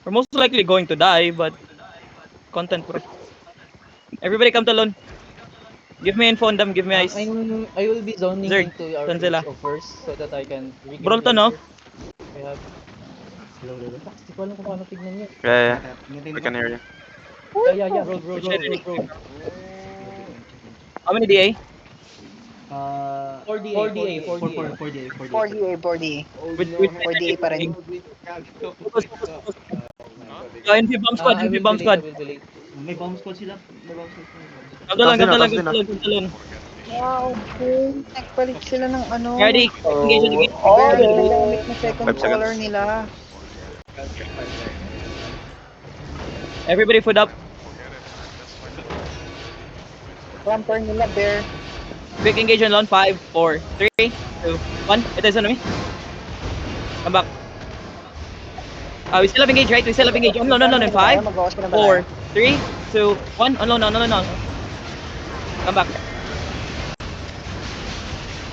We're most likely going to die, but content bro. Everybody come to loan. Give me info on them, give me ice. I will be zoning Zerg, into our saan sila? HO first so that I can recap Brawl to, no? later. I have... Hindi ko alam kung paano tignan yun. Yeah, we can hear you. Yeah. Roll. How many DA? 4DA. 4DA, 4DA. Which 4DA pa rin. focus. NV bomb squad, I NV will bomb be squad. late. Come to loan, Tapos come din, to loan. Wow, boom. Nagpalit sila ng ano. Ready? Engage on the gate. Bear ang ginagamit na second 5 color seconds. nila. Everybody foot up. Ramper nila, Bear. Quick engage on loan. 5, 4, 3, 2, 1. It is on me. Come back. We still have engage, right? We still have engage. On loan. In 5, Mag-awas ka na ba 4, tayo? 3, 2, 1. On loan. Come back.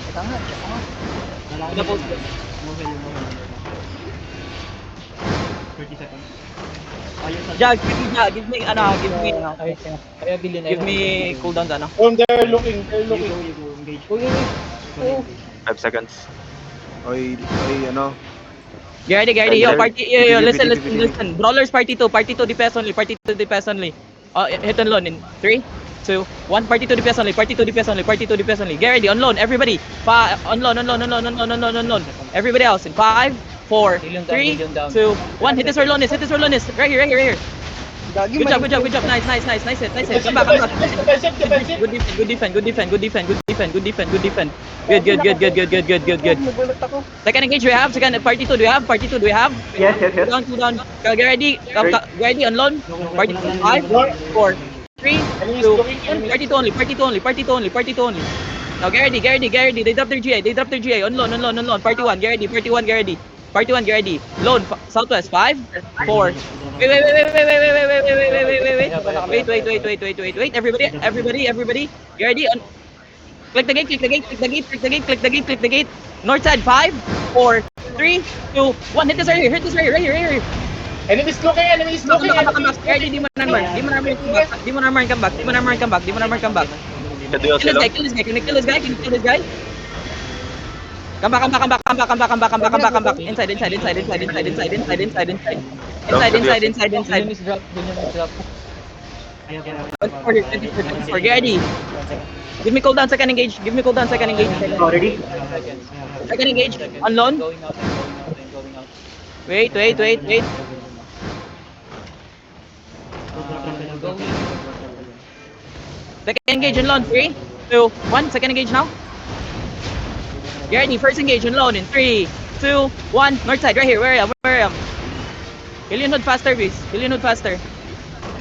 Teka nga, check nga. The post. Jag, give me, I have billion. give me cooldowns, ano. They're looking. Oh, 5 seconds. Oy, ano? Get ready. Yo, party, yo, listen. Brawlers party 2, DPS only, hit on loan in 3, 2, 1. Party 2 DPS only. Get ready, on loan, everybody. On loan. Everybody else in 5, 4, 3, 2, 1. Hit this or loan is. Right here. Gagi, Good job. Nice hit. Come back. Good defend. Good. Nagulat ako. Second engage we have. Party 2 do we have? Yes. Cool down. Get ready. Get ready on loan. Party 2, 5, 4, 3, 2, 1. Party 2 only. Now get ready. They drop their GA. On loan. Party 1, get ready. Loan, southwest. 5, 4. Wait. Everybody. Get ready. Click the gate. North side. 5, 4, 3, 2, 1. Hit this right here. Enemies looking. Come back. Ready, Demon Armor, come back. Can do Kill sila. this guy. Can you kill this guy? Come back. Inside. billion is drop. For Gary. Give me cooldown, second engage. Already? Second engage. On loan. Going out. Wait. Second engage on loan. 3, 2, 1. Second engage now. Gary, first engage on loan in 3, 2, 1. North side, right here. Where I am? Killian hood faster, please.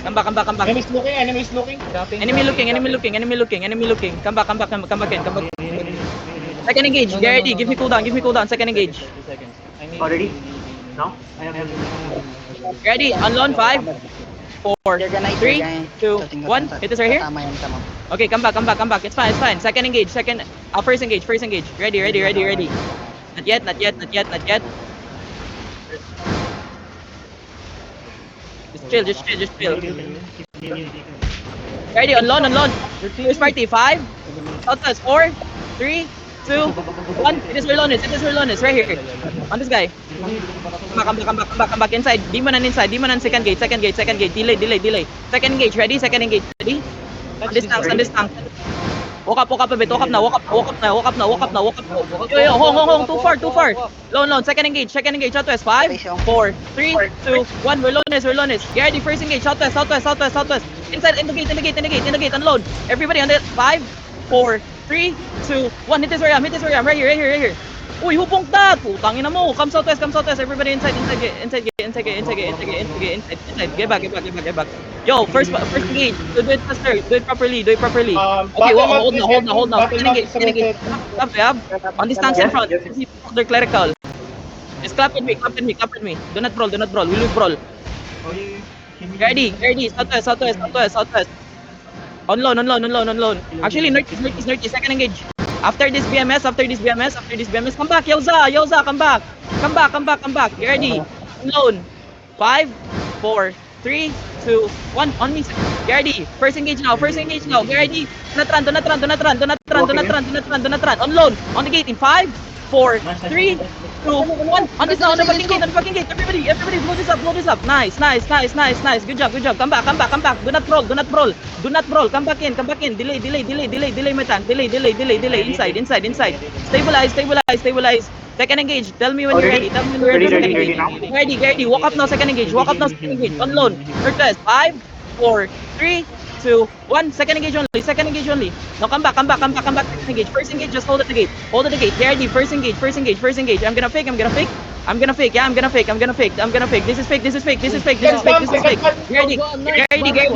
Come back. Enemies looking. Dropping. Enemy looking. Come back in. Second engage. Gary, give me cooldown. Second engage. 30 seconds. Already? No? Ready? On loan. 5, 4, They're gonna 3, 2, 1. Hit this right here. Tama yan, tama. Okay, come back. It's fine. Second engage. First engage. Ready. Not yet. Just chill. Ready? On loan. First party. 5, southwest. 4, 3, 2, 1. It is Verlonis. Right here. On this guy. Come back inside. Demon and second gate. Delay. Second engage. Ready? On this tank. Walk up a bit. Walk up now. Yo, hong. Too far. Loan. Second engage. Southwest. 5, 4, 3, 2, 1. Verlonis. Get ready. First engage. Southwest. Inside. In the gate. Unload. Everybody on the 5, 4, 3, 2, 1. Hit this where I am. Right here. Uy, hupong that! Putangin na mo! Come southwest! Everybody inside! Get back! Yo, first engage! Do it faster! Do it properly! Okay, hold now! Second engage! Stop, Yab! On this tanks in front! They're clerical! Just clap with me! Do not brawl! We lose brawl! Ready! Southwest! On loan! Actually, north is second engage! After this BMS, come back, Yoza, come back. Get ready. On loan. 5, 4, 3, 2, 1. On me. Gardy, first engage now. Gardy, do not run. On loan. On the gate in 5, 4, 3, 2, 1. On this now, on the fucking gate. Everybody, blow this up. Nice. Good job. Come back. Do not roll. Come back in. Delay my time. Delay. Inside. Stabilize. Second engage. Tell me when you're ready. Ready now. Gardy, walk up now. Second engage. On loan. Northwest. 5, 4, 3, 2, 1. Second engage only. Now come back. Second engage. First engage. Just hold at the gate. Gardy, first engage. I'm gonna fake. Yeah, I'm gonna fake. This is fake.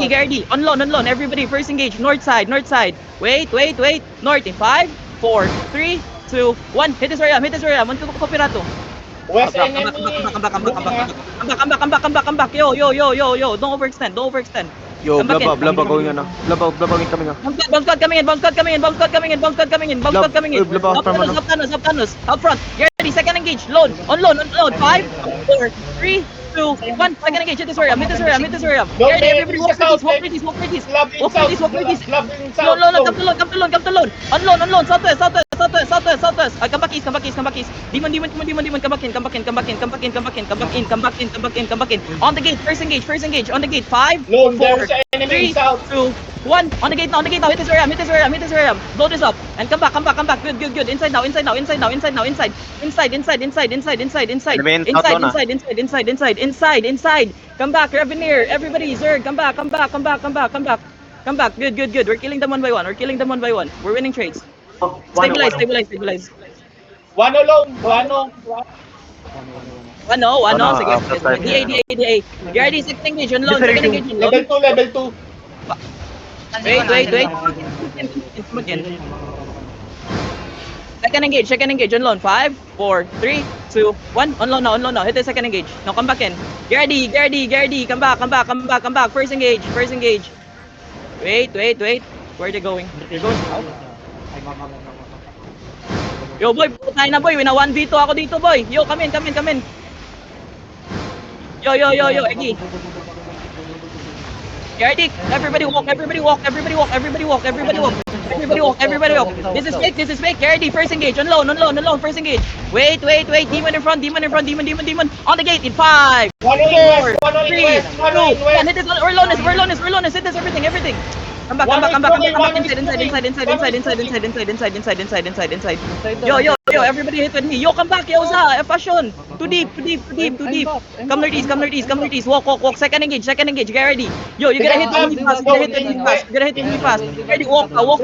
Gardy. On loan. Everybody, first engage. North side. Wait. North in 5, 4, 3, 2, 1. Hit this area. Want to copyrato. West Come enemy. back. Yo. Don't overextend. Yo, Come back in. blaba going ano. Blaba coming up. Bounce squad coming in. Up Thanos. Out front. Gardy, second engage. Load. On loan. 5, 4, 3, 2, 1. Second engage. Hit this area. Gardy, everybody walk for this. Walk for this. Loan. Come to loan. On loan. Southwest. Come back east. Demon. Come back in. On the gate. First engage. On the gate. 5, Lone, 4, there's enemy 3, south. 2, 1. On the gate now. Hit this area. Blow this up. And come back. Good. Inside now. Inside. Come back, Reveneer. Everybody, Zerg. Come back. Good. We're killing them one by one. We're winning trades. Stabilize. One alone. Ano. Sige. after five, DA. Gardy, second engage on loan. Level 2. Wait. Come again. Second engage on loan. 5, 4, 3, 2, 1. On loan now. Hit the second engage. Now come back in. Gardy. Come back. First engage. Wait. Where are they going? They're going out. Yo boy, tayo na boy. Wina 1v2 ako dito boy. Yo, come in. Yo, Eggy. Gardy, everybody walk. This is fake. Gardy, first engage. On loan. First engage. Wait. Demon in front. On the gate in 5, 4, 3, 2, 1. Hit this. We're Lonis. Hit this. Everything. Come back. Inside. Yo, everybody hit with me. Yo, come back. Yo, Za. Fashion. Too deep. Come northeast. Walk. Second engage. Gardy. Yo, you gotta hit me fast. Gardy, walk now.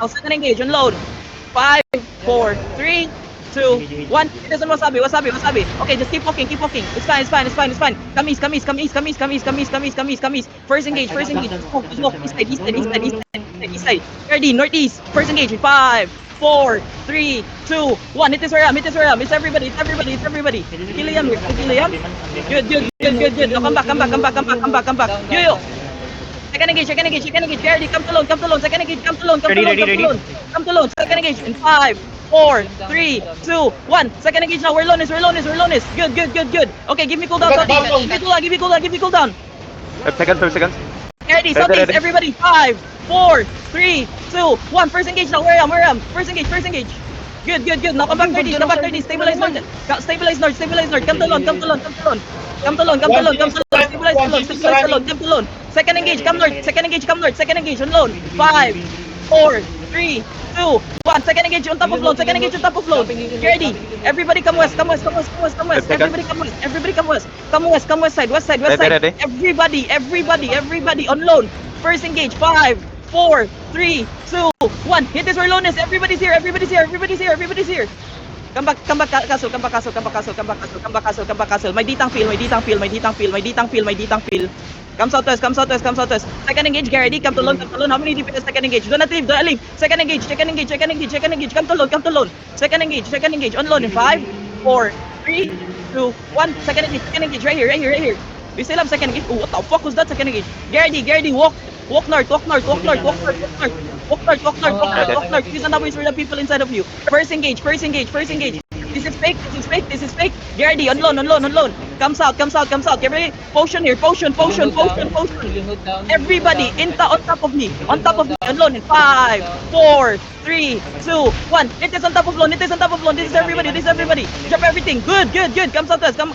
Second engage. Unload. 5, 4, 3, 2, 1. It doesn't wasabi. Okay, just keep walking. It's fine. Come east. First engage. Just walk. East side. Gardy, northeast. First engage. 5, 4, 3, 2, 1. Hit this area. It's everybody. Killiam. Good. Now come back. Yo. Second engage. Gardy, come to loan. Second engage. Come to loan. Second engage. In 5, 4, 3, 2, 1. Second engage now. We're Lonis. Good. Okay, give me cooldown. Give me cooldown. 5 seconds. Gardy, southeast. Everybody. 5, 4, 3, 2, 1. First engage now. Where I am. First engage. Good. Now come back 30. Stabilize north. Come to loan. Stabilize alone. Second engage. Come north. On loan. 5, 4, 3, 2, 1. Second engage on top of loan. Gardy, everybody come west. Everybody come west. Come west side. Ready. Everybody on loan. First engage. 5, 4, 3, 2, 1. Hit this Orlones. Everybody's here. Come back, castle. My ditang feel. Come southwest. Second engage, Gardy. Come to loan. How many DPS? Second engage. Do not leave. Second engage. Come to loan. Second engage. On loan in 5, 4, 3, 2, 1. Second engage. Right here. We still have second engage. Oh, what the fuck was that second engage? Gardy, walk north. Walk north. Use an for the people inside of you. First engage. This is fake. Gardy, on loan. Come south. Everybody, potion here. Potion. Everybody, on top of me. On lone. In 5, 4, 3, 2, 1. It is on top of lone. This is everybody. Drop everything. Good. Come southwest. Come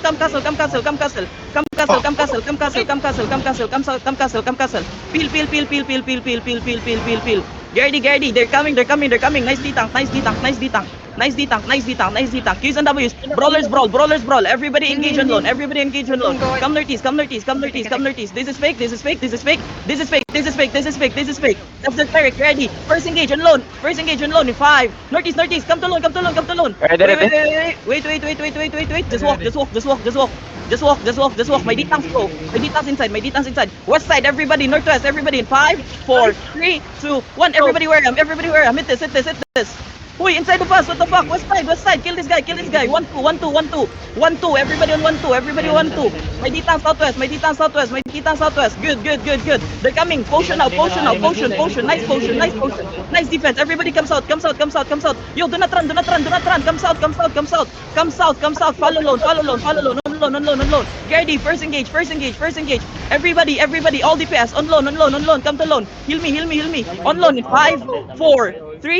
castle. Peel. Gardy, they're coming. Nice D-tank. Qs and Ws. Brawlers brawl. Everybody engage on lone. Come northeast. This is fake. That's the cleric. Ready. First engage on lone. In 5. Northeast. Come to lone. Wait. Just walk. My D-tank's slow. My D-tank's inside. West side, everybody. Northwest, everybody. In 5, 4, 3, 2, 1. Everybody wear him. Hit this. Uy, inside of us. What the fuck? West side. Kill this guy. 1-2. Everybody on 1-2. My D-tank southwest. Good. They're coming. Potion now. Potion. Nice potion. Nice defense. Everybody come south. Yo, do not run. Come south. Follow lone. On lone. Gardy, first engage. Everybody, all DPS. On lone. Come to lone. Heal me. On lone in 5, 4,